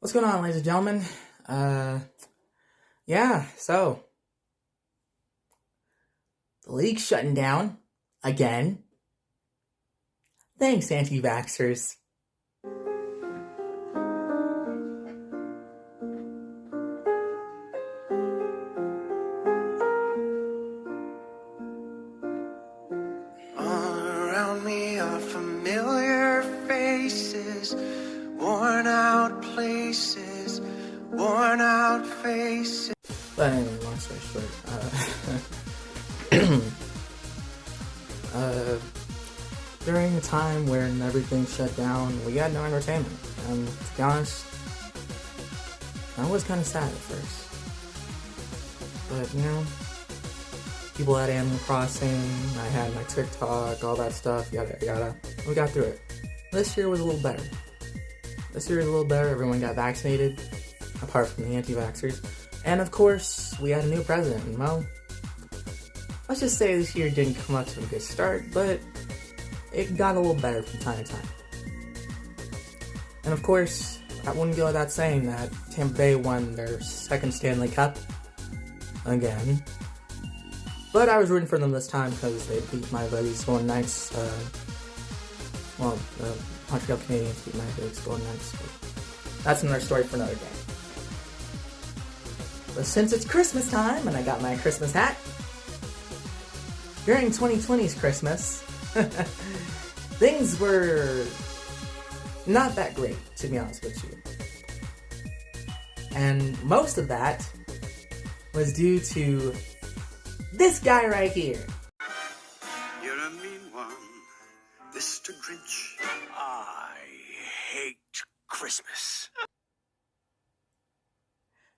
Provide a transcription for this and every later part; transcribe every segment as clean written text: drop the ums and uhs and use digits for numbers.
What's going on, ladies and gentlemen? So the league's shutting down again. Thanks, anti-vaxxers. All around me are familiar faces, worn out places, worn out faces. But anyway, long story short, during the time when everything shut down, we had no entertainment. And to be honest, I was kind of sad at first. But, people had Animal Crossing, I had my TikTok, all that stuff, yada yada. We got through it. This year was a little better. Everyone got vaccinated, apart from the anti-vaxxers. And of course, we had a new president. And well, let's just say this year didn't come up to a good start, but it got a little better from time to time. And of course, I wouldn't go without saying that Tampa Bay won their second Stanley Cup again. But I was rooting for them this time because they beat my buddies Golden Knights. Montreal Canadiens beat my buddies Golden Knights. But that's another story for another day. But since it's Christmas time and I got my Christmas hat, during 2020's Christmas, things were not that great, to be honest with you. And most of that was due to this guy right here. You're a mean one, Mr. Grinch. I hate Christmas.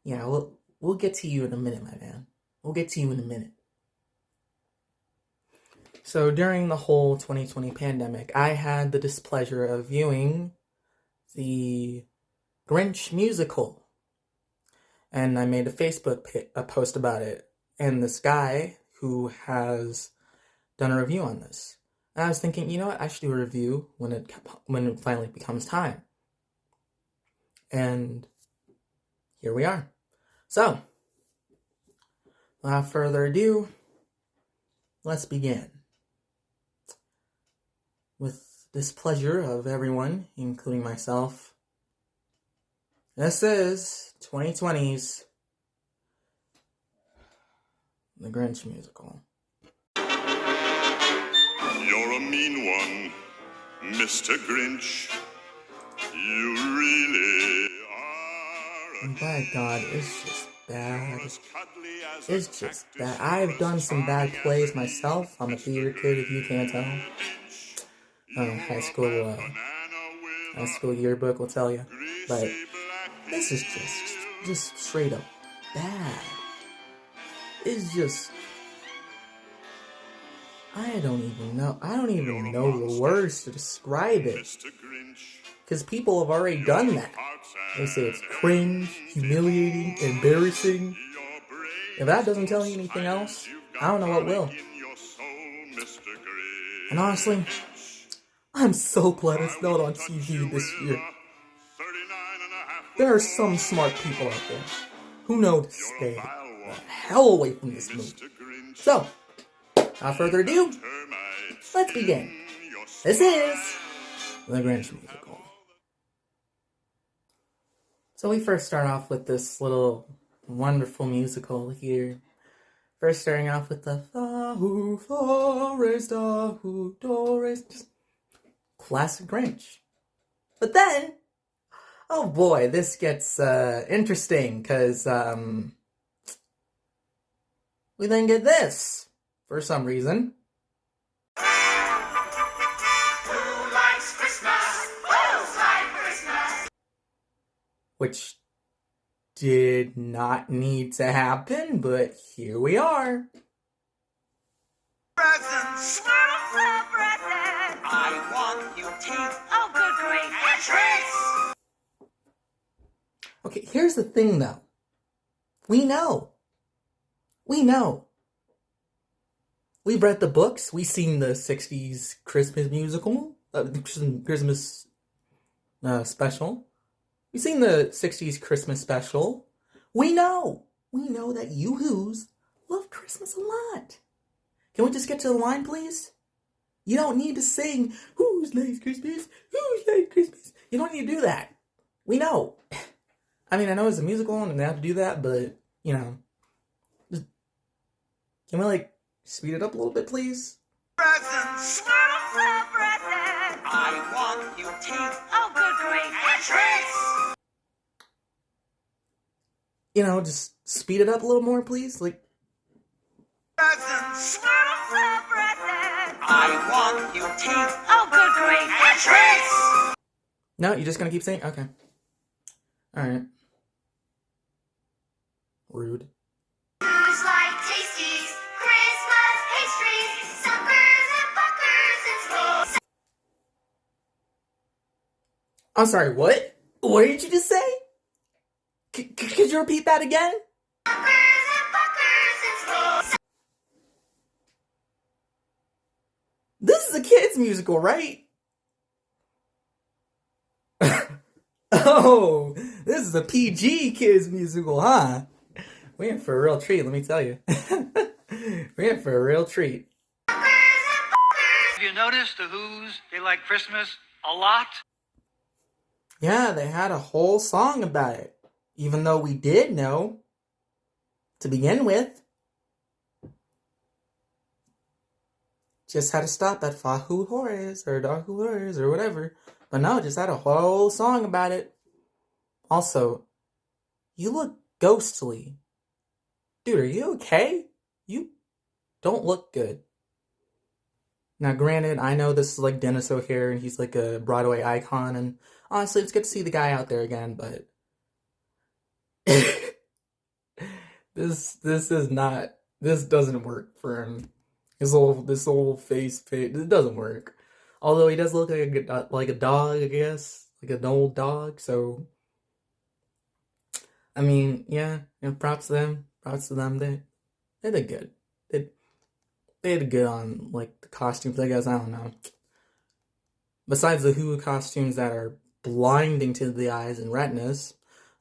Yeah, we'll get to you in a minute, my man. We'll get to you in a minute. So during the whole 2020 pandemic, I had the displeasure of viewing the Grinch musical. And I made a Facebook post about it. And this guy who has done a review on this. And I was thinking, you know what, I should do a review when it finally becomes time. And here we are. So, without further ado, let's begin. With displeasure of everyone, including myself, this is 2020's The Grinch Musical. You're a mean one, Mr. Grinch. You really are. And by God, it's just bad. It's just bad. I've done some bad plays myself. I'm a theater kid, if you can't tell. High school yearbook will tell you. But this is just straight up bad. It's just, I don't even know the words to describe it. Because people have already done that. They say it's cringe, humiliating, embarrassing. If that doesn't tell you anything else, I don't know what will. And honestly, I'm so glad it's not on TV this year. There are some smart people out there who know to stay the hell away from this movie. So, without further ado, let's begin. This is The Grinch Musical. So we first start off with this little wonderful musical here. First starting off with the Fa-hoo, Flores, da-hoo, Doris. Just classic Grinch. But then, oh boy, this gets interesting, because we then get this, for some reason. Who likes Christmas? Who's like Christmas? Which did not need to happen, but here we are. Presents. Little present. I want you teeth. Oh, good grief. And treats. Okay, here's the thing, though. We know. We've read the books. We've seen the 60s Christmas musical. Christmas special. You've seen the 60s Christmas special. We know that you Who's love Christmas a lot. Can we just get to the line, please? You don't need to sing, Who's Nice Christmas, Who's Nice Christmas. You don't need to do that. We know. I mean, I know it's a musical and they have to do that, but, you know. Just, can we, like, speed it up a little bit, please? Presents. Presents. I want you teeth. Oh, good grief. And treats. You know, just speed it up a little more, please. Like, Presents. Presents. I want you teeth. Oh, good grief. And treats. no, you're just gonna keep saying? Okay. Alright. Rude. Who's like tasties, Christmas pastries, suckers and fuckers and sweets. I'm sorry, what? What did you just say? Could you repeat that again? Suckers and fuckers and sweets. This is a kid's musical, right? Oh, this is a PG kids musical, huh? We're in for a real treat, let me tell you. We're in for a real treat. Have you noticed the Who's, they like Christmas a lot? Yeah, they had a whole song about it. Even though we did know, to begin with, just had to stop at Fahu Horrors or Dahu Horrors or whatever. But no, just had a whole song about it. Also, you look ghostly. Dude, are you okay? You don't look good. Now, granted, I know this is like Dennis O'Hare and he's like a Broadway icon, and honestly, it's good to see the guy out there again, but this doesn't work for him. This whole face, it doesn't work. Although he does look like a dog, I guess, like an old dog. So, I mean, yeah, props to them. Props to them. They did good. They did good on like the costumes, I guess. I don't know. Besides the Who costumes that are blinding to the eyes and retinas,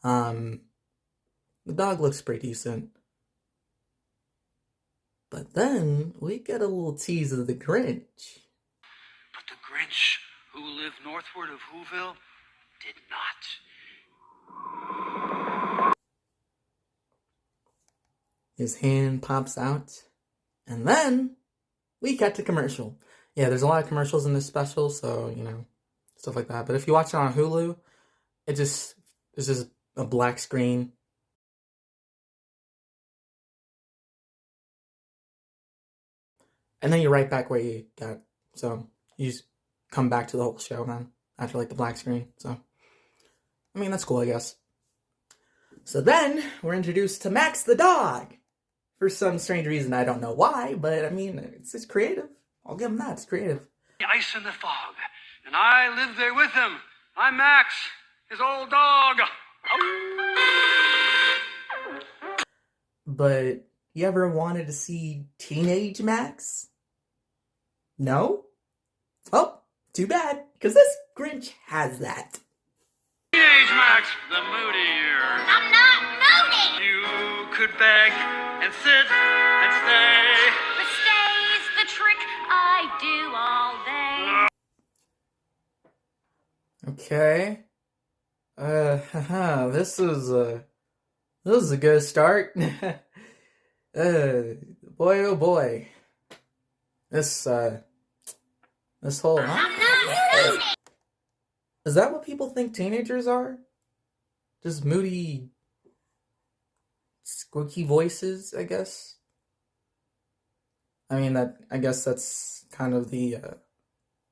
the dog looks pretty decent. But then we get a little tease of the Grinch. But the Grinch, who lived northward of Whoville, did not. His hand pops out. And then we cut to commercial. Yeah, there's a lot of commercials in this special, so, you know, stuff like that. But if you watch it on Hulu, it's just a black screen. And then you're right back where you got. So you just come back to the whole show, man, after like the black screen. So, I mean, that's cool, I guess. So then we're introduced to Max the dog. For some strange reason, I don't know why, but I mean, it's creative. I'll give him that, it's creative. The ice and the fog, and I live there with him. I'm Max, his old dog. But you ever wanted to see Teenage Max? No? Oh, too bad, because this Grinch has that. Teenage Max, the moodier. I'm not moody. You could beg and sit and stay. But stay's the trick I do all day. Okay. This is a good start. Boy, oh boy. This whole... I'm not moody. Is that what people think teenagers are? Just moody, squeaky voices, I guess? I mean, I guess that's kind of the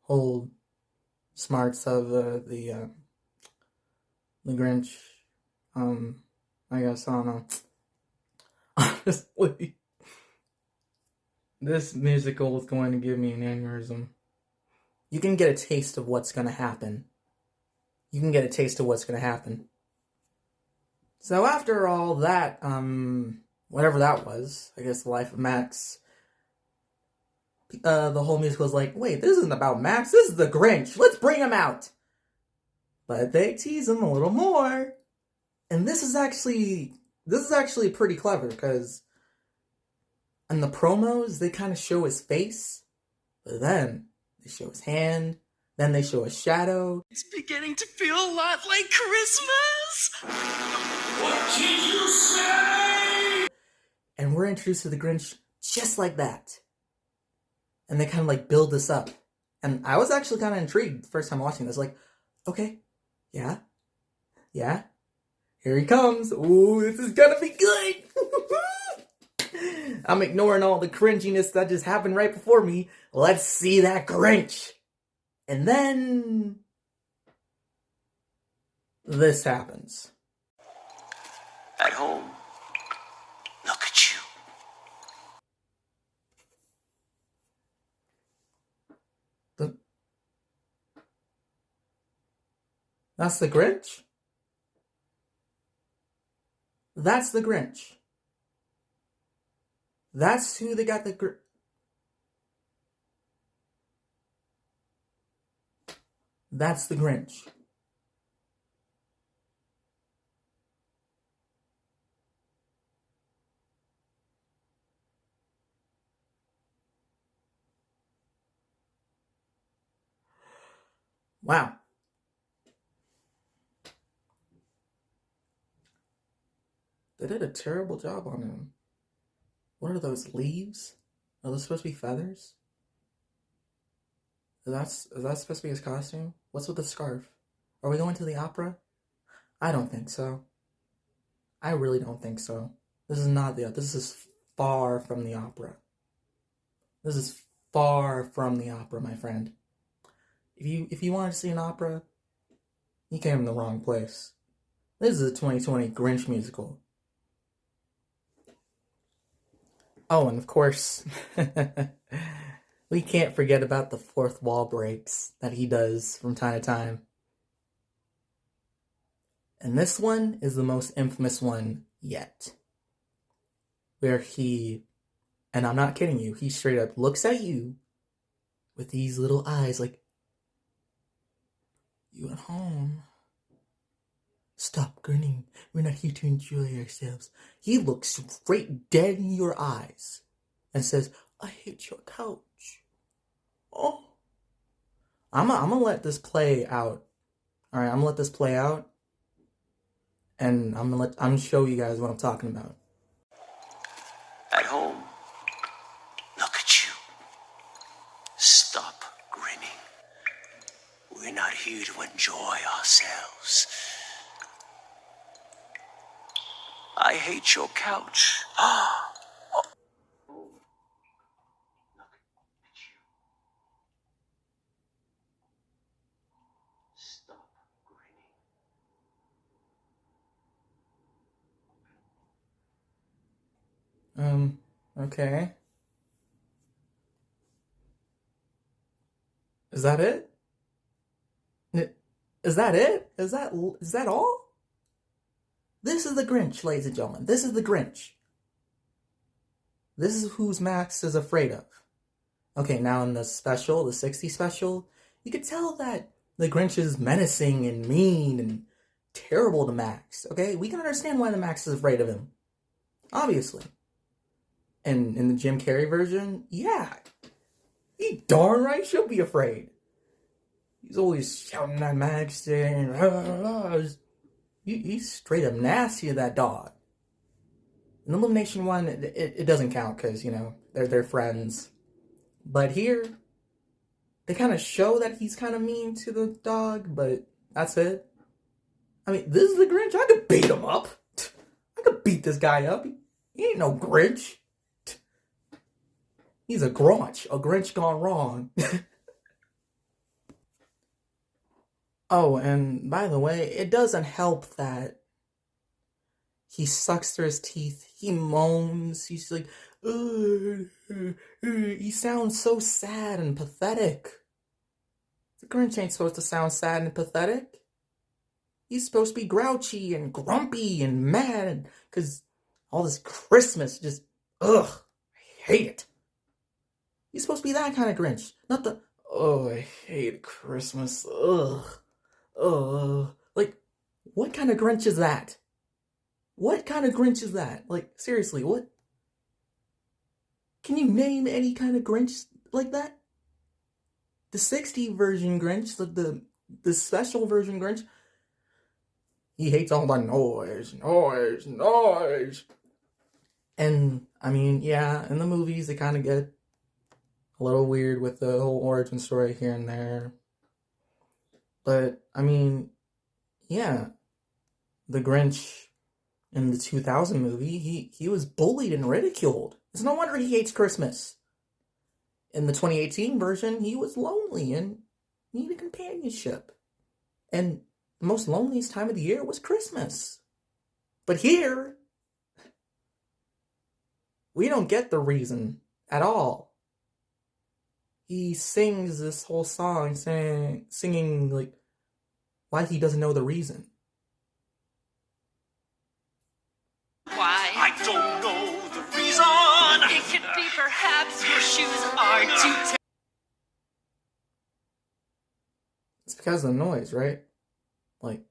whole smarts of the Grinch. I guess, I don't know. Honestly, this musical is going to give me an aneurysm. You can get a taste of what's going to happen. You can get a taste of what's going to happen. So after all that, whatever that was, I guess The Life of Max, the whole musical was like, wait, this isn't about Max, this is the Grinch, let's bring him out. But they tease him a little more. And this is actually pretty clever, because in the promos, they kind of show his face, but then they show his hand, then they show a shadow. It's beginning to feel a lot like Christmas. What did you say? And we're introduced to the Grinch just like that. And they kind of like build this up. And I was actually kind of intrigued the first time watching this. Like, okay, yeah, here he comes. Ooh, this is gonna be good. I'm ignoring all the cringiness that just happened right before me. Let's see that Grinch. And then this happens. At home, look at you. That's the Grinch? That's the Grinch. That's who they got the Grinch. That's the Grinch. Wow. They did a terrible job on him. What are those, leaves? Are those supposed to be feathers? Is that supposed to be his costume? What's with the scarf? Are we going to the opera? I don't think so. I really don't think so. This is far from the opera. This is far from the opera, my friend. If you wanted to see an opera, you came in the wrong place. This is a 2020 Grinch musical. Oh, and of course, we can't forget about the fourth wall breaks that he does from time to time. And this one is the most infamous one yet. Where he, and I'm not kidding you, he straight up looks at you with these little eyes like, you at home. Stop grinning. We're not here to enjoy ourselves. He looks straight dead in your eyes and says, I hate your couch. Oh. I'm gonna let this play out. Alright, I'm gonna let this play out. And I'm gonna show you guys what I'm talking about. At home, look at you. Stop grinning. We're not here to enjoy ourselves. I hate your couch. Stop grinning. Okay. Is that it? Is that it? Is that all? This is the Grinch, ladies and gentlemen. This is the Grinch. This is who Max is afraid of. Okay, now in the special, the 60 special, you could tell that the Grinch is menacing and mean and terrible to Max. Okay, we can understand why the Max is afraid of him. Obviously. And in the Jim Carrey version, yeah. He darn right should be afraid. He's always shouting at Max, saying, he's straight up nasty to that dog. In the Illumination one, it doesn't count because, you know, they're friends. But here, they kind of show that he's kind of mean to the dog, but that's it. I mean, this is the Grinch. I could beat him up. I could beat this guy up. He ain't no Grinch. He's a Grinch gone wrong. Oh, and by the way, it doesn't help that he sucks through his teeth. He moans. He's like, he sounds so sad and pathetic. The Grinch ain't supposed to sound sad and pathetic. He's supposed to be grouchy and grumpy and mad because all this Christmas just, I hate it. He's supposed to be that kind of Grinch, not the, I hate Christmas, Like, what kind of Grinch is that? What kind of Grinch is that? Like, seriously, what? Can you name any kind of Grinch like that? The 60 version Grinch, the special version Grinch, he hates all the noise. And, I mean, yeah, in the movies, they kind of get a little weird with the whole origin story here and there. But, I mean, yeah, the Grinch in the 2000 movie, he was bullied and ridiculed. It's no wonder he hates Christmas. In the 2018 version, he was lonely and needed companionship. And the most loneliest time of the year was Christmas. But here, we don't get the reason at all. He sings this whole song singing like why he doesn't know the reason. Why? I don't know the reason. It could be perhaps your shoes are too tight. It's because of the noise, right? Like,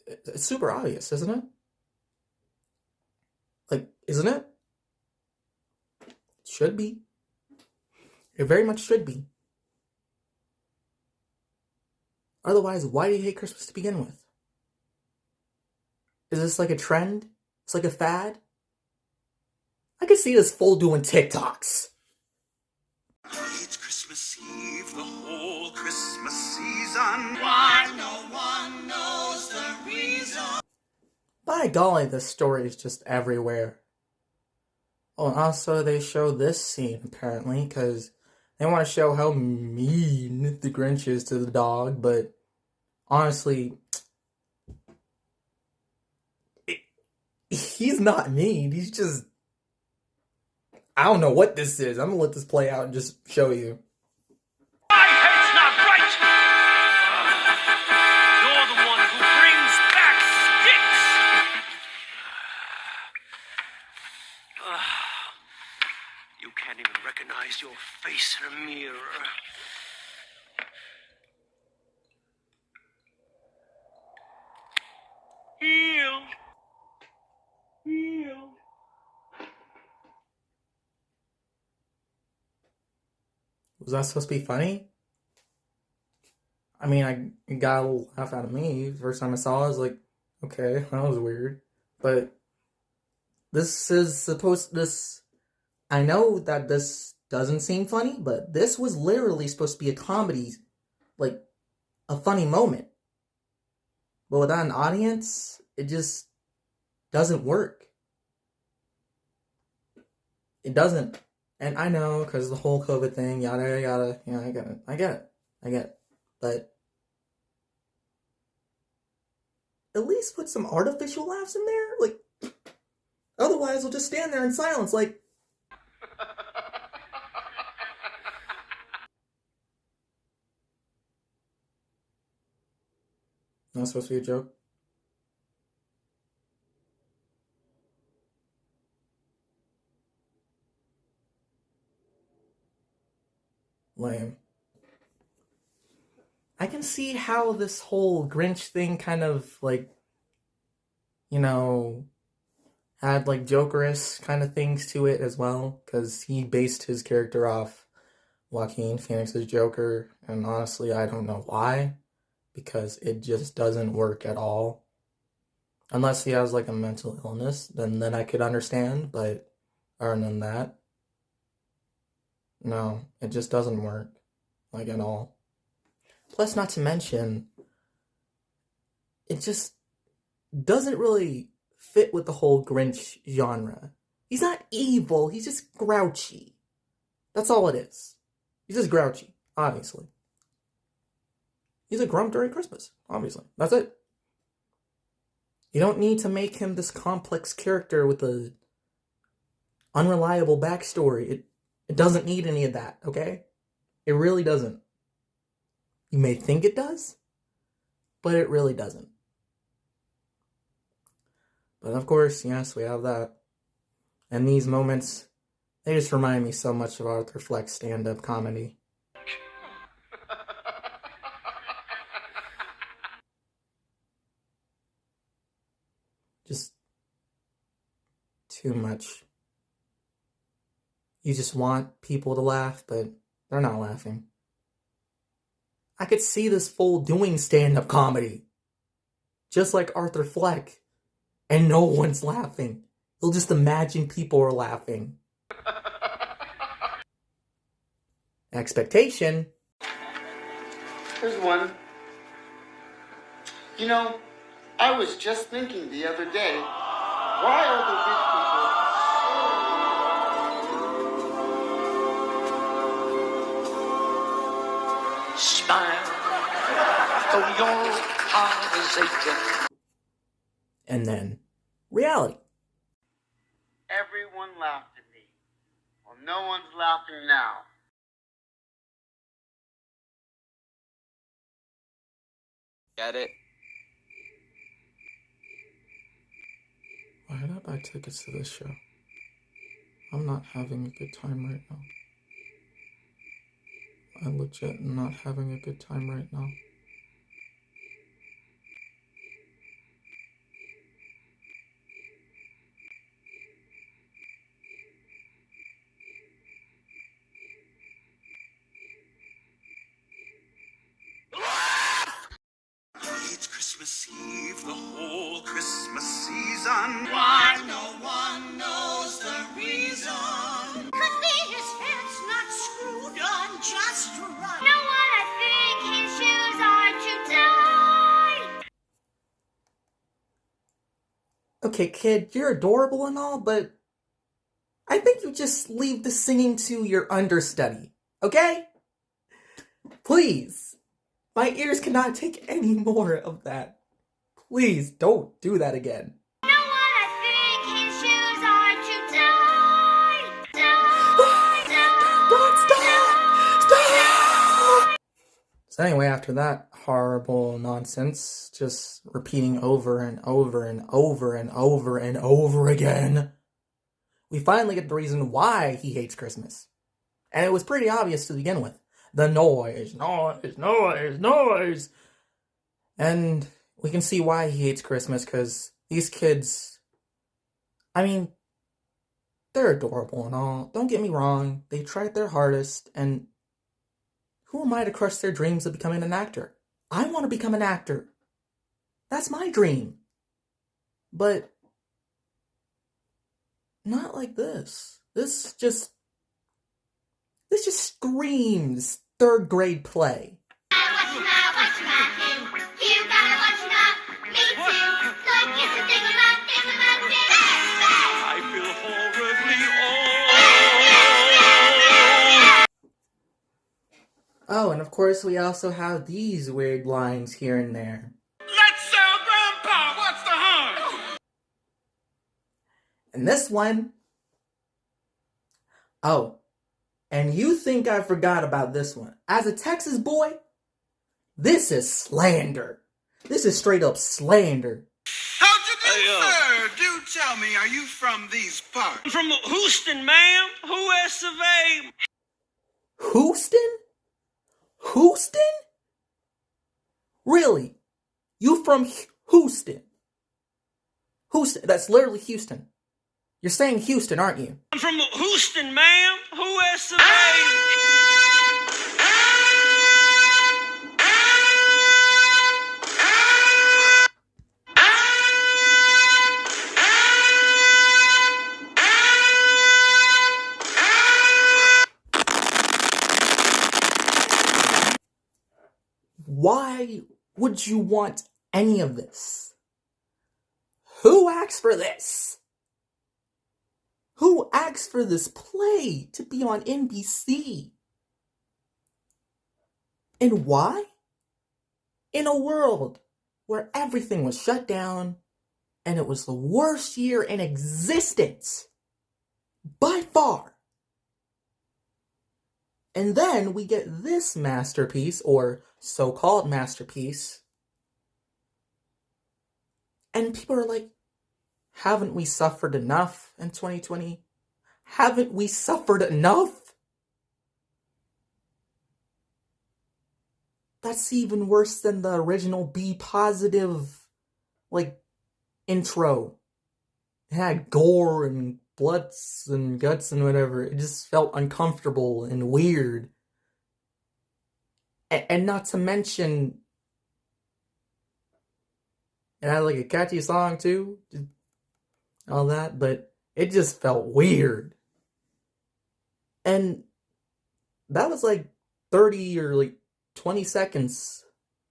it's super obvious, isn't it? Like, isn't it? It should be. It very much should be. Otherwise, why do you hate Christmas to begin with? Is this like a trend? It's like a fad? I could see this fool doing TikToks. It's Christmas Eve, the whole Christmas season. Why no one knows the reason. By golly, this story is just everywhere. Oh, and also they show this scene, apparently, because they want to show how mean the Grinch is to the dog, but honestly, he's not mean. He's just... I don't know what this is. I'm going to let this play out and just show you. My head's not right! You're the one who brings back sticks! You can't even recognize your face in a mirror. Heal. Heal. Was that supposed to be funny? I mean, I got a little laugh out of me. First time I saw it, I was like, okay, that was weird. But this is supposed... I know that this doesn't seem funny, but this was literally supposed to be a comedy, like, a funny moment. But without an audience, it just doesn't work. It doesn't. And I know, because the whole COVID thing, yada, yada, yeah, I get it. But at least put some artificial laughs in there. Like, otherwise we'll just stand there in silence, like... Not supposed to be a joke? Lame. I can see how this whole Grinch thing kind of, like, you know, had, like, Jokerous kind of things to it as well, because he based his character off Joaquin Phoenix's Joker, and honestly, I don't know why, because it just doesn't work at all. Unless he has, like, a mental illness, then I could understand, but other than that, no, it just doesn't work, like, at all. Plus, not to mention, it just doesn't really fit with the whole Grinch genre. He's not evil, he's just grouchy. That's all it is. He's just grouchy, obviously. He's a grump during Christmas, obviously. That's it. You don't need to make him this complex character with a unreliable backstory. It doesn't need any of that, okay? It really doesn't. You may think it does, but it really doesn't. But of course, yes, we have that. And these moments, they just remind me so much of Arthur Fleck's stand-up comedy. too much. You just want people to laugh, but they're not laughing. I could see this fool doing stand-up comedy, just like Arthur Fleck, and no one's laughing. He'll just imagine people are laughing. Expectation. Here's one. You know, I was just thinking the other day, why are the rich people Smile, though your heart is aching. And then, reality. Everyone laughed at me. Well, no one's laughing now. Get it? Why did I buy tickets to this show? I'm not having a good time right now. I'm legit not having a good time right now. It's Christmas Eve, the whole Christmas season. Why no one knows the reason. Could be his head's not screwed on just right. You know what? I think his shoes are too tight. Okay, kid, you're adorable and all, but I think you just leave the singing to your understudy, okay? Please. My ears cannot take any more of that. Please, don't do that again. You know what? I think his shoes are too tight. Stop! So anyway, after that horrible nonsense, just repeating over and over and over and over and over again, we finally get the reason why he hates Christmas. And it was pretty obvious to begin with. The noise. And we can see why he hates Christmas, because these kids, I mean, they're adorable and all. Don't get me wrong. They tried their hardest, and who am I to crush their dreams of becoming an actor? I want to become an actor. That's my dream. But not like this. This just screams third grade play. What's the matter? You gotta watch out. Me too. Look, it's a thing-a-bop. I feel horribly old. Oh, and of course we also have these weird lines here and there. Let's sell Grandpa. What's the harm? And this one... Oh, and you think I forgot about this one. As a Texas boy, this is slander. This is straight up slander. How'd you do, sir? Do tell me, are you from these parts? I'm from Houston, ma'am. Who has of A? Houston? Houston? Really? You from Houston? Houston, that's literally Houston. You're saying Houston, aren't you? I'm from Houston, ma'am. Who has of Why would you want any of this? Who asked for this? Who asked for this play to be on NBC? And why? In a world where everything was shut down and it was the worst year in existence, by far. And then we get this masterpiece, or so-called masterpiece, and people are like, haven't we suffered enough in 2020? Haven't we suffered enough? That's even worse than the original Be Positive, intro. it had gore and bloods and guts and whatever. It just felt uncomfortable and weird. And not to mention, it had like a catchy song too, all that, but it just felt weird. And that was like 30 or like 20 seconds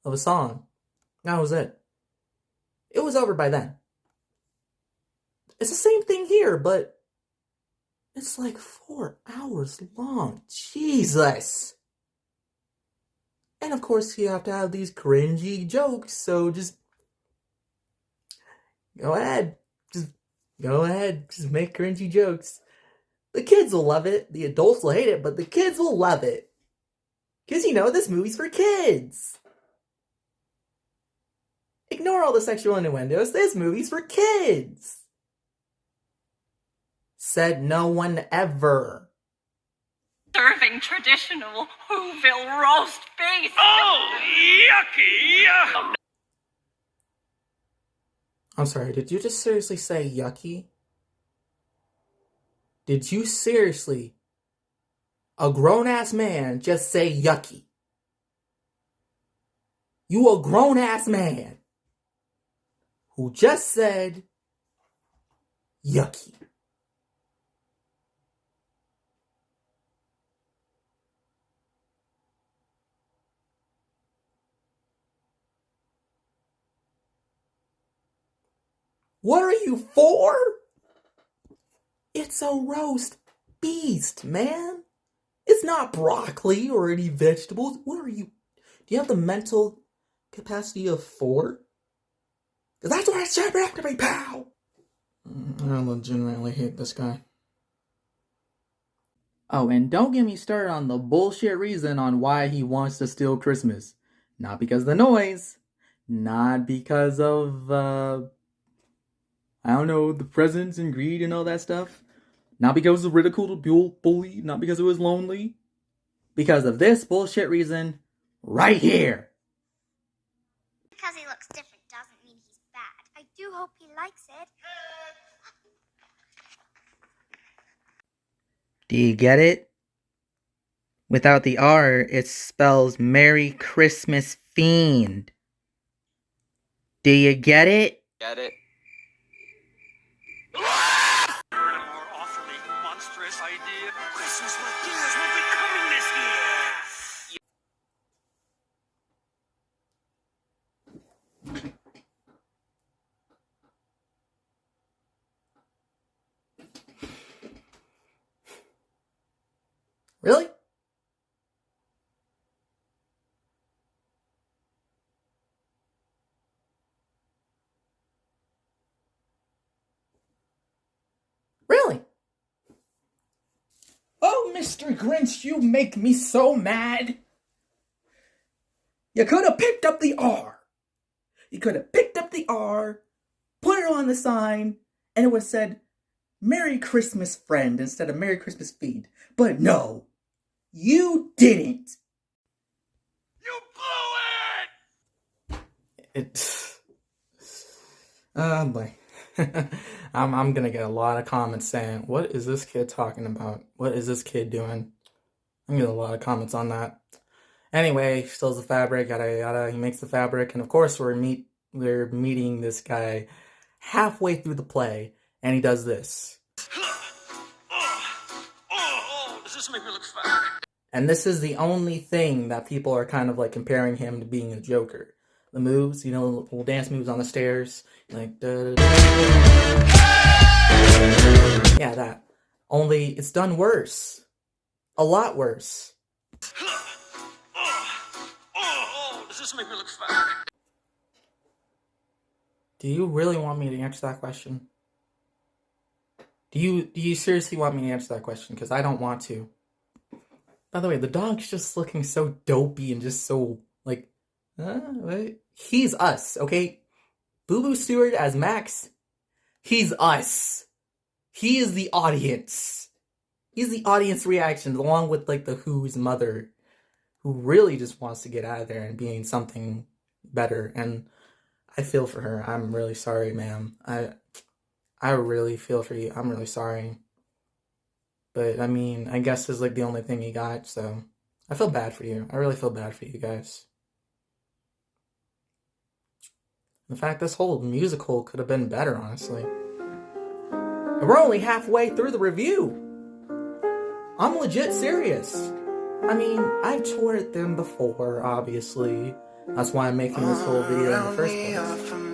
of a song. That was it. It was over by then. It's the same thing here, but it's like 4 hours long. Jesus! And of course, you have to have these cringy jokes, so just go ahead. Just go ahead. Just make cringy jokes. The kids will love it. The adults will hate it, but the kids will love it. Because, you know, this movie's for kids. Ignore all the sexual innuendos. This movie's for kids. Said no one ever. Serving traditional Whoville roast beef. Oh, yucky! I'm sorry, did you just seriously say yucky? Did you seriously, a grown-ass man, just say yucky? You a grown-ass man who just said yucky. What are you for? It's a roast beast, man. It's not broccoli or any vegetables. What are you? Do you have the mental capacity of 4? Because that's what I said back to me, pal. I legitimately hate this guy. Oh, and don't get me started on the bullshit reason on why he wants to steal Christmas. Not because of the noise. Not because of, I don't know, the presents and greed and all that stuff. Not because of ridicule, bully. Not because it was lonely. Because of this bullshit reason right here. Because he looks different doesn't mean he's bad. I do hope he likes it. Do you get it? Without the R, it spells Merry Christmas Fiend. Do you get it? Get it? More awfully monstrous idea. Christmas ideas will be coming this year. Really? Really? Oh, Mr. Grinch, you make me so mad. You could have picked up the R. You could have picked up the R, put it on the sign, and it would have said, Merry Christmas, friend, instead of Merry Christmas feed. But no, you didn't. You blew it! Oh boy. I'm gonna get a lot of comments saying, what is this kid talking about? What is this kid doing? I'm getting a lot of comments on that. Anyway, he steals the fabric, yada yada. He makes the fabric, and of course we're meeting this guy halfway through the play, and he does this. Does this make me look fat? And this is the only thing that people are kind of like comparing him to being a Joker. The moves, you know, little dance moves on the stairs, like da, da, da, da. Yeah, that. Only it's done worse. A lot worse. Does this make me look fat? Do you really want me to answer that question? Do you seriously want me to answer that question? Because I don't want to. By the way, the dog's just looking so dopey and just so, like, he's us, okay? Boo Boo Stewart as Max, he's us. He is the audience. He's the audience reaction, along with, like, the Who's mother, who really just wants to get out of there and be in something better. And I feel for her. I'm really sorry, ma'am. I really feel for you. I'm really sorry. But, I mean, I guess it's like the only thing you got, so I feel bad for you. I really feel bad for you guys. In fact, this whole musical could have been better, honestly. And we're only halfway through the review. I'm legit serious. I mean, I've toured them before, obviously. That's why I'm making this whole video in the first place.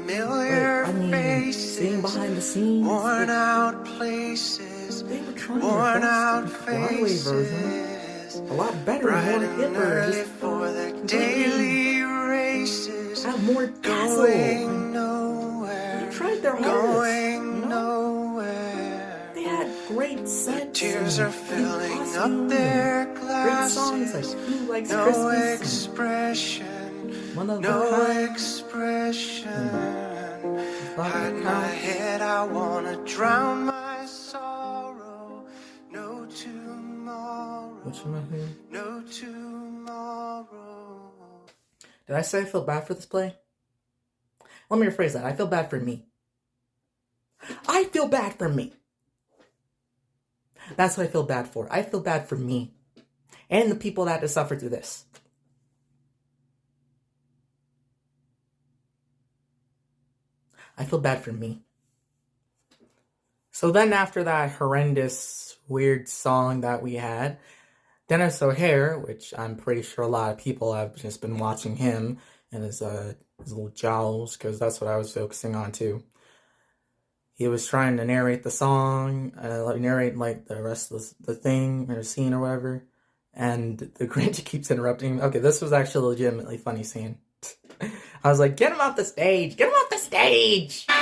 But, I mean, seeing behind the scenes, worn out places, they were trying their best to Broadway version. A lot better and more hipper. Just for their daily races, have more dazzle. They tried their hardest, you know? They had great sets. Tears are and filling costumes up their and glasses. great songs like Who Likes No Christmas expression, and One of no a Kind. expression. Thought Hide it my counts. head, I wanna drown my sorrow. No tomorrow, Which am I here? no tomorrow. Did I say I feel bad for this play? Let me rephrase that. I feel bad for me. I feel bad for me. That's what I feel bad for. I feel bad for me. And the people that had to suffer through this. I feel bad for me. So then after that horrendous, weird song that we had, Dennis O'Hare, which I'm pretty sure a lot of people have just been watching him and his little jowls, because that's what I was focusing on too. He was trying to narrate the song, narrate like the rest of the thing or scene or whatever, and the Grinch keeps interrupting him. Okay, this was actually a legitimately funny scene. I was like, get him off the stage! Get him off the stage! Oh,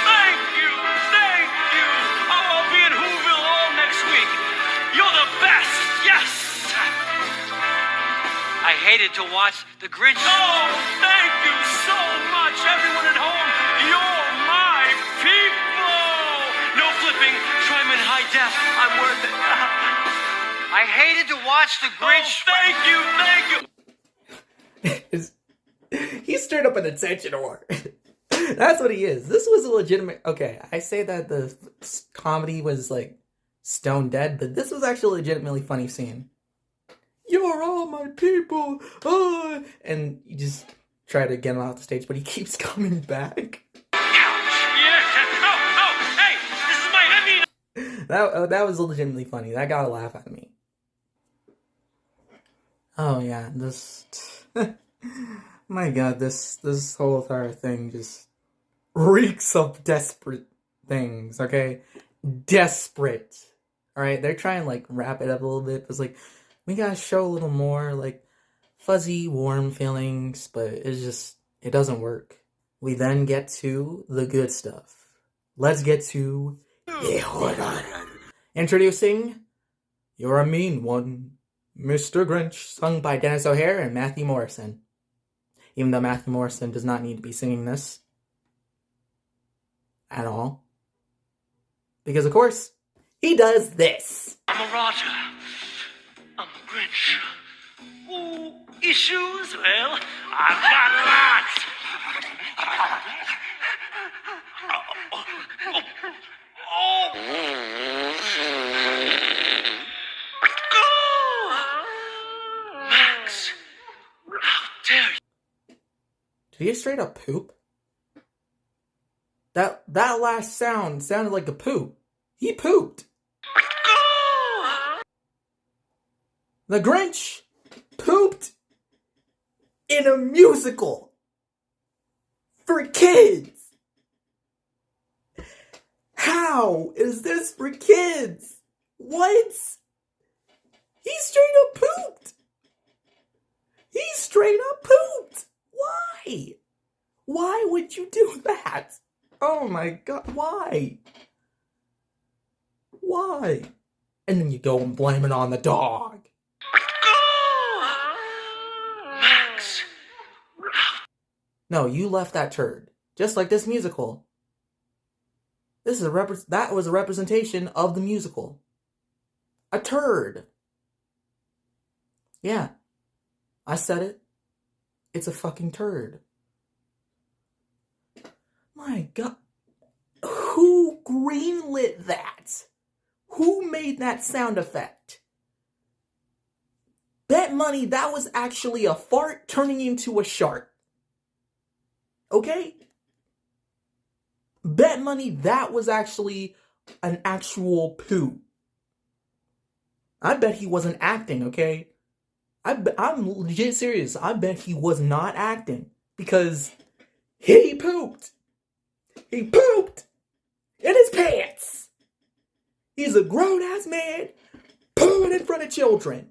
thank you, thank you. Oh, I'll be in Whoville all next week. You're the best, yes. I hated to watch the Grinch. Oh, thank you so much, everyone at home. You're my people. No flipping, try 'em in high def. I'm worth it. I hated to watch the Grinch. Oh, thank you, thank you. He stirred up an attention war. That's what he is. This was a legitimate... Okay, I say that the comedy was like stone dead, but this was actually a legitimately funny scene. You're all my people. Oh! And you just try to get him off the stage, but he keeps coming back. Yeah. Oh, hey, this is my Emmy. That was legitimately funny. That got a laugh out of me. Oh yeah, this... My god, this whole entire thing just reeks of desperate things, okay? Desperate. Alright, they're trying to, like, wrap it up a little bit. It's like, we gotta show a little more, like, fuzzy, warm feelings, but it's just, it doesn't work. We then get to the good stuff. Let's get to... Yeah, hold on. Introducing... You're a Mean One, Mr. Grinch, sung by Dennis O'Hare and Matthew Morrison. Even though Matthew Morrison does not need to be singing this. At all. Because, of course, he does this. I'm a Roger. I'm a Grinch. Ooh, issues? Well, I've got lots. Max, how dare you? Did he straight up poop? That last sound sounded like a poop. He pooped. The Grinch pooped in a musical for kids. How is this for kids? What? He straight up pooped. He straight up pooped. Why? Why would you do that? Oh my god, why? Why? And then you go and blame it on the dog. Max. No, you left that turd. Just like this musical. This is that was a representation of the musical. A turd. Yeah. I said it. It's a fucking turd. My god. Who greenlit that? Who made that sound effect? Bet money that was actually a fart turning into a shark. Okay? Bet money that was actually an actual poo. I bet he wasn't acting, okay? I'm legit serious. I bet he was not acting because he pooped. He pooped in his pants. He's a grown-ass man pooing in front of children.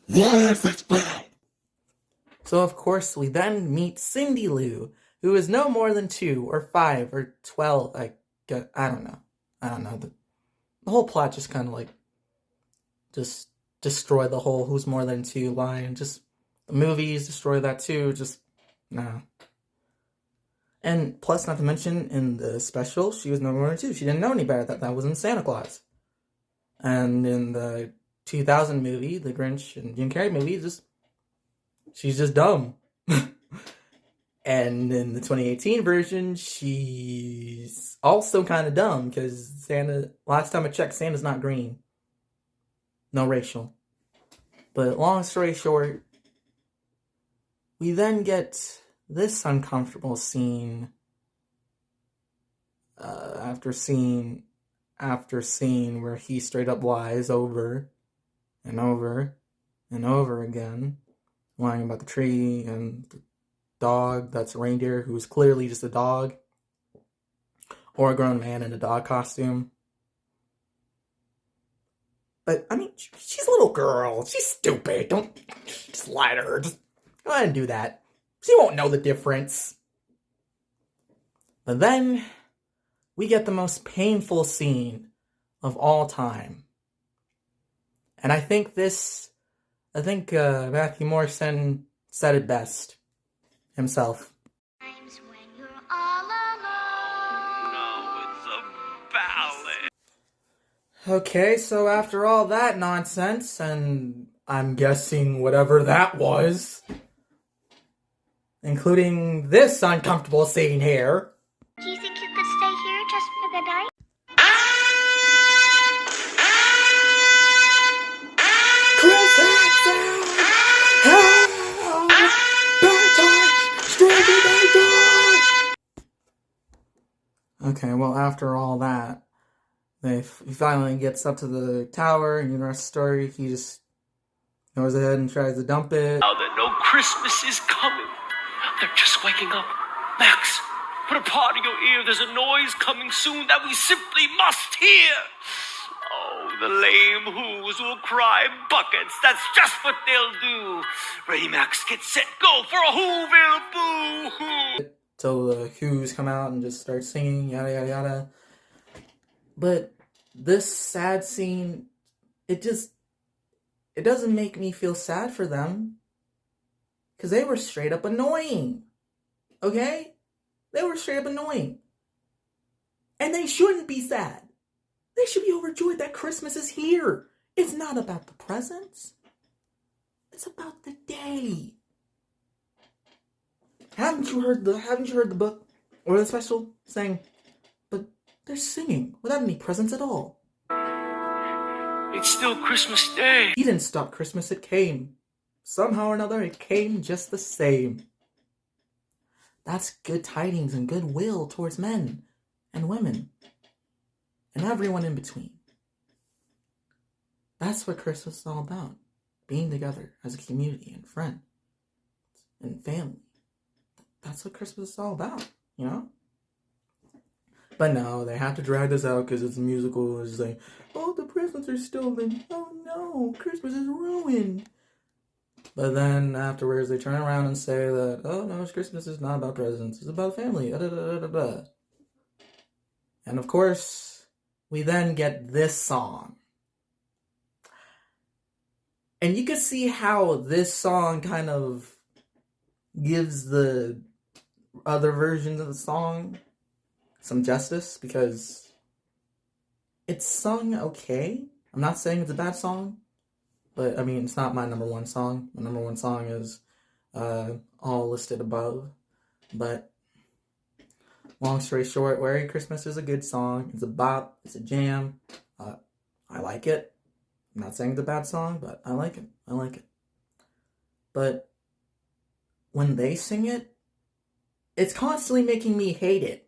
Yes, it's bad. So, of course, we then meet Cindy Lou, who is no more than 2 or 5 or 12. I don't know. The whole plot just kind of like just destroy the whole who's more than 2 line. Just the movies destroy that too. Just no. And plus, not to mention, in the special, she was no more than 2. She didn't know any better. That wasn't Santa Claus. And in the 2000 movie, the Grinch and Jim Carrey movie, she's just dumb. And in the 2018 version, she's also kind of dumb because Santa, last time I checked, Santa's not green. No racial. But long story short, we then get this uncomfortable scene after scene where he straight up lies over and over and over again, lying about the tree and the dog that's a reindeer who's clearly just a dog or a grown man in a dog costume. But, I mean, she's a little girl. She's stupid. Don't just lie to her. Just go ahead and do that. She won't know the difference. But then we get the most painful scene of all time. And I think Matthew Morrison said it best himself. Times when you're all alone. No, it's a ballad. Okay, so after all that nonsense, and I'm guessing whatever that was, including this uncomfortable scene here. Do you think you could stay here just for the night? Chris Hansen! Help! Bartok! Stranded Okay, well, after all that, he finally gets up to the tower, and you know the story, he just goes ahead and tries to dump it. Now that no Christmas is coming, they're just waking up. Max, put a part in your ear. There's a noise coming soon that we simply must hear. Oh, the lame Who's will cry buckets. That's just what they'll do. Ready, Max, get set, go for a Whoville boo-hoo. Till the Who's come out and just start singing, yada yada yada. But this sad scene, it doesn't make me feel sad for them. Because they were straight up annoying. Okay? They were straight up annoying. And they shouldn't be sad. They should be overjoyed that Christmas is here. It's not about the presents. It's about the day. Haven't you heard the book or the special saying, but they're singing without any presents at all. It's still Christmas Day. He didn't stop Christmas, it came. Somehow or another, it came just the same. That's good tidings and goodwill towards men and women and everyone in between. That's what Christmas is all about. Being together as a community and friends and family. That's what Christmas is all about, you know? But no, they have to drag this out because it's a musical. It's like, oh, the presents are stolen. Oh no, Christmas is ruined. But then afterwards, they turn around and say that, oh no, Christmas is not about presents. It's about family. Da, da, da, da, da. And of course, we then get this song. And you can see how this song kind of gives the other versions of the song some justice, because it's sung okay. I'm not saying it's a bad song, but I mean, it's not my number one song. My number one song is all listed above. But long story short, Merry Christmas is a good song. It's a bop. It's a jam. I like it. I'm not saying it's a bad song, but I like it. I like it. But when they sing it, it's constantly making me hate it.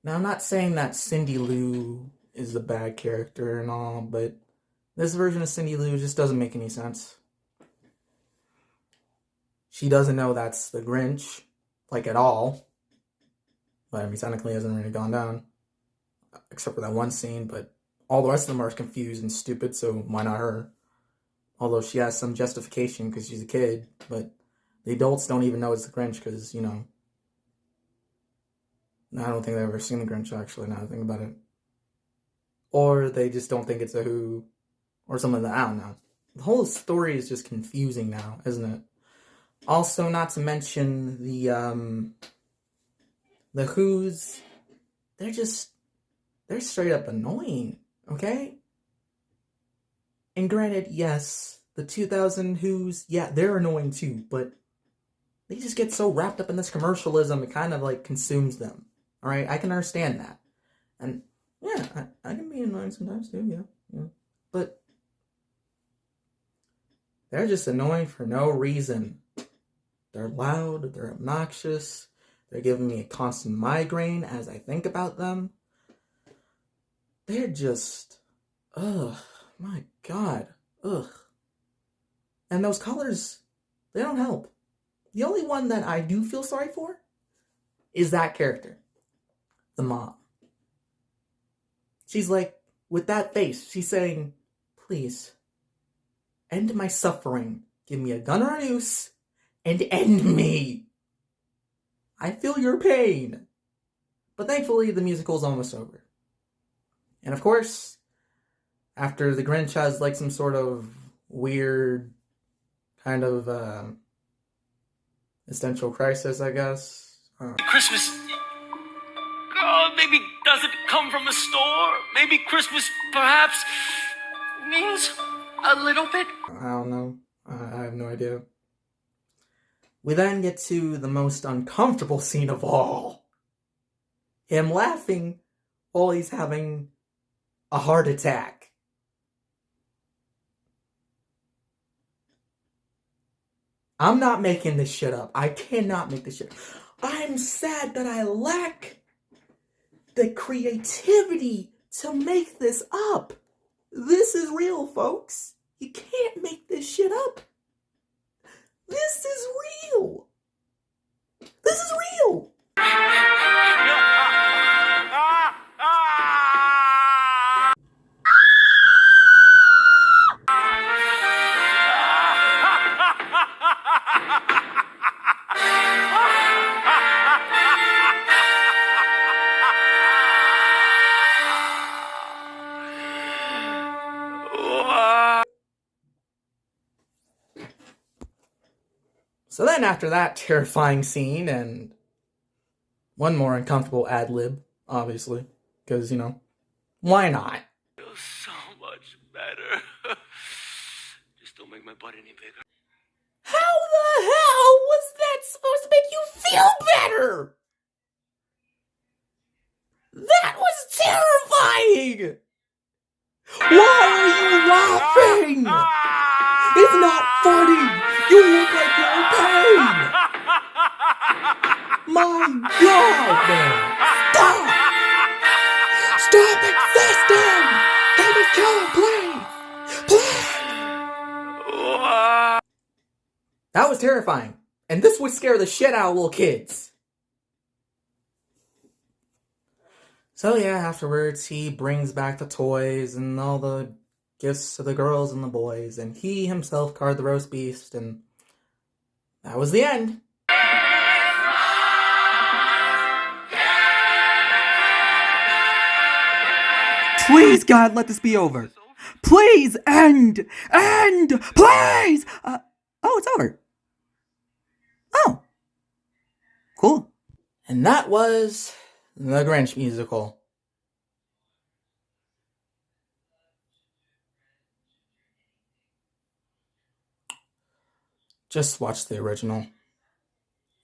Now, I'm not saying that Cindy Lou is a bad character and all, but this version of Cindy Lou just doesn't make any sense. She doesn't know that's the Grinch, like, at all. But, I mean, technically it hasn't really gone down. Except for that one scene, but all the rest of them are confused and stupid, so why not her? Although she has some justification because she's a kid, but the adults don't even know it's the Grinch because, you know, I don't think they've ever seen the Grinch, actually, now that I think about it. Or they just don't think it's a Who, or something like that, I don't know. The whole story is just confusing now, isn't it? Also, not to mention the Who's, they're straight up annoying, okay? And granted, yes, the 2000 Who's, yeah, they're annoying too, but they just get so wrapped up in this commercialism, it kind of, like, consumes them. Alright, I can understand that. And, yeah, I can be annoying sometimes too, yeah. But they're just annoying for no reason. They're loud, they're obnoxious, they're giving me a constant migraine as I think about them. They're just, ugh, my God, ugh. And those colors, they don't help. The only one that I do feel sorry for is that character. The mom. She's like, with that face, she's saying, please, end my suffering. Give me a gun or a noose, and end me. I feel your pain. But thankfully, the musical's almost over. And of course, after the Grinch has like some sort of weird kind of existential crisis, I guess. Christmas, maybe doesn't come from a store. Maybe Christmas perhaps means a little bit. I don't know. I have no idea. We then get to the most uncomfortable scene of all. Him laughing while he's having a heart attack. I'm not making this shit up. I cannot make this shit up. I'm sad that I lack the creativity to make this up. This is real, folks. You can't make this shit up. This is real. This is real. So then after that terrifying scene and one more uncomfortable ad-lib, obviously, because, you know, why not? Feels so much better. Just don't make my butt any bigger. How the hell was that supposed to make you feel better? That was terrifying! Why are you laughing? It's not funny! You look like you're in pain! My God, man! Stop! Stop existing! David Keller, please! That was terrifying. And this would scare the shit out of little kids. So yeah, afterwards he brings back the toys and all the gifts to the girls and the boys, and he himself carved the roast beast, and that was the end. Please, God, let this be over. Please, end! End! Please! Oh, it's over. Oh. Cool. And that was The Grinch musical. just watch the original.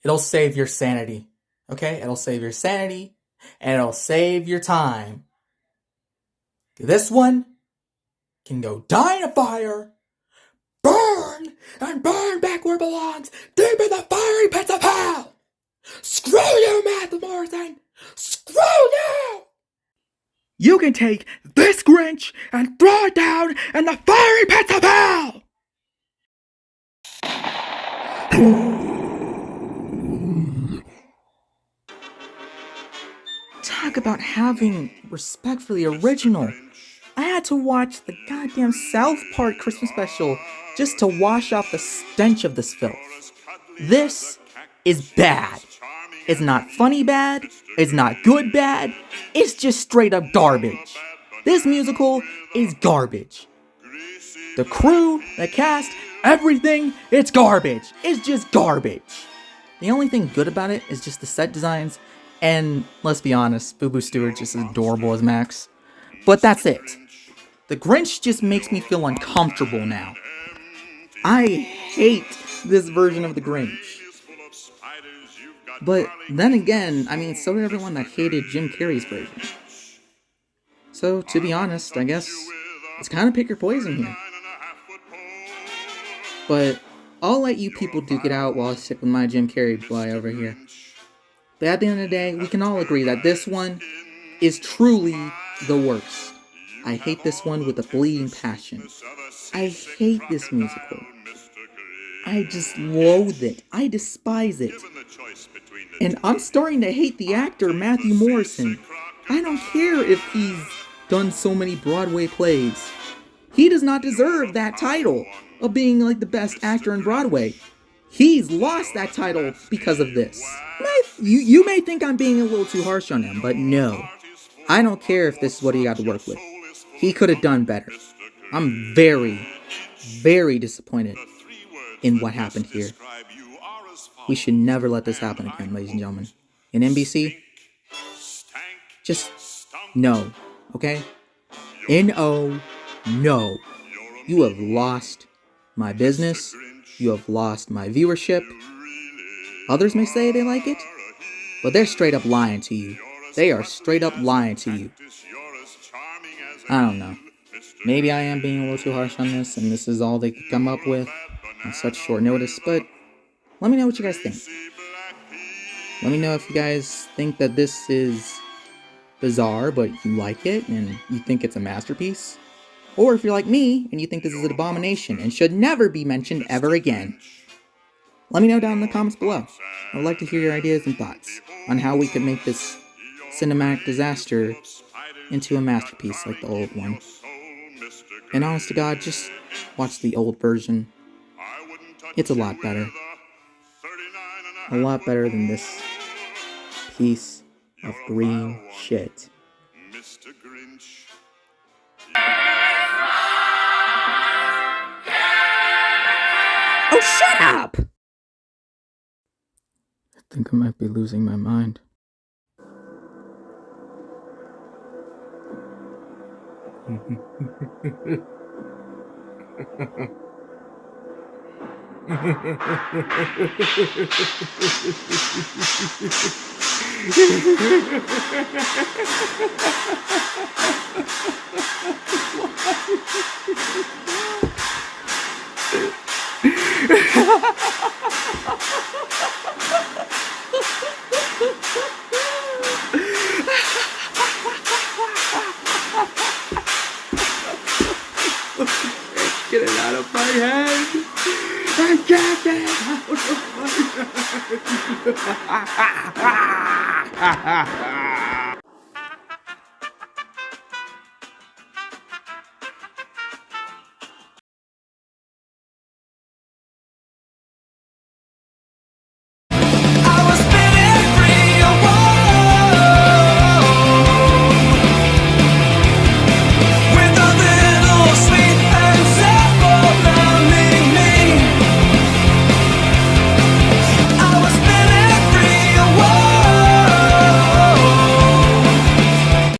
It'll save your sanity. Okay? It'll save your sanity, and it'll save your time. This one can go die in a fire, burn, and burn back where it belongs, deep in the fiery pits of hell! Screw you, Matthew Morrison! Screw you! You can take this Grinch and throw it down in the fiery pits of hell! Talk about having respect for the original. I had to watch the goddamn South Park Christmas special just to wash off the stench of this filth. This is bad. It's not funny bad. It's not good bad. It's just straight up garbage. This musical is garbage. The crew, the cast, everything, it's garbage. It's just garbage. The only thing good about it is just the set designs, and let's be honest, Boo Boo Stewart's just as adorable as Max. But that's it. The Grinch just makes me feel uncomfortable now. I hate this version of the Grinch. But then again, I mean, so did everyone that hated Jim Carrey's version. So, to be honest, I guess it's kind of pick your poison here. But I'll let you people duke it out while I stick with my Jim Carrey boy over here. But at the end of the day, we can all agree that this one is truly the worst. I hate this one with a bleeding passion. I hate this musical. I just loathe it. I despise it. And I'm starting to hate the actor Matthew Morrison. I don't care if he's done so many Broadway plays. He does not deserve that title of being like the best actor in Broadway. He's lost that title because of this. You may think I'm being a little too harsh on him, but no. I don't care if this is what he got to work with. He could have done better. I'm very, very disappointed in what happened here. We should never let this happen again, ladies and gentlemen. In NBC, just no, okay? N-O, no. You have lost my business. You have lost my viewership. Others may say they like it, but they're straight up lying to you. They are straight up lying to you. I don't know. Maybe I am being a little too harsh on this, and this is all they could come up with on such short notice, but let me know what you guys think. Let me know if you guys think that this is bizarre, but you like it, and you think it's a masterpiece. Or if you're like me, and you think this is an abomination, and should never be mentioned ever again. Let me know down in the comments below. I would like to hear your ideas and thoughts on how we could make this cinematic disaster into a masterpiece like the old one. And honest to God, just watch the old version. It's a lot better. A lot better than this piece of green shit. Mr. Grinch. Oh, shut up! I think I might be losing my mind. Get it out of my head! I can't get it out of my head!